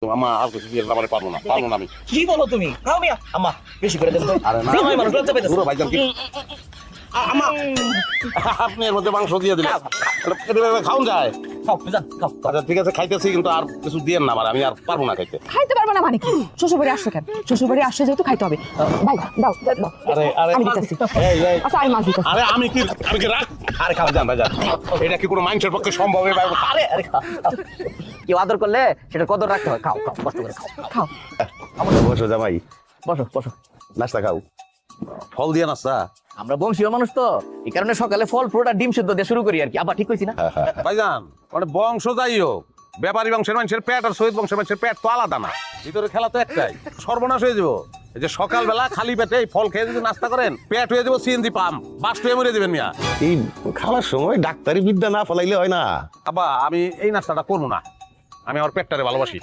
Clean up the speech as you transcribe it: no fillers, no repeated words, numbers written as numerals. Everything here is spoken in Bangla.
আমা আর কিছু দিয়ে আমার পারবো না আমি। কি বলো তুমি? খাও মিয়া আম্মা বেশি করে দেন তো। আরে না জামাই মানুষ লজ্জা পাইতেছে। পুরো ভাইজান কি আমা আপনি এর মধ্যে মাংস দিয়ে দিলেন এটা খাওন যায়। খাও বুঝান খাও খাও। আচ্ছা ঠিক আছে খাইতেছি কিন্তু আর কিছু দিয়েন না আমার আমি আর পারবো না খাইতে। খাইতে পারবো না মানে কি? শ্বশুরবাড়ি আসছো কেন? শ্বশুরবাড়ি আসছো যেহেতু খাইতে হবে। দাও দাও দাও। আরে আরে আমি দিতেছি। এই আচ্ছা আমি মাছ দিতেছি। আরে আমি কি রাখ আরে খাও যান ভাইজান এটা কি কোনো মানুষের পক্ষে সম্ভব হবে? আরে আরে খাও খাও। কেউ আদর করলে সেটা কদর রাখতে হয়। খাও খাও কষ্ট করে খাও। খাও। বসো জামাই বসো বসো। নাস্তা খাও ফল দিয়ে নাস্তা। আমরা বংশীয় মানুষ তো এই কারণে সকালে ফল ফ্রুট আর ডিম সিদ্ধ দিয়ে শুরু করি আর কি। আবার ঠিক কইছি না? ভাইজান মানে বংশ যাই হোক ব্যাপারী বংশের মানুষের পেট আর শহীদ বংশের মানুষের পেট তো আলাদা না। ভিতরে খেলা তো একটাই, সর্বনাশ হয়ে যাবো। এই যে সকালবেলা খালি পেটে এই ফল খেয়ে যদি নাস্তা করেন পেট হয়ে যাবো সিএনজি পাম্প, বাস্ট হয়ে মরে যাবেন মিয়া। এই খাওয়ার সময় ডাক্তারি বিদ্যা না ফলাইলে হয় না। আব্বা আমি এই নাস্তাটা করবো না, আমি আমার পেটটারে ভালোবাসি।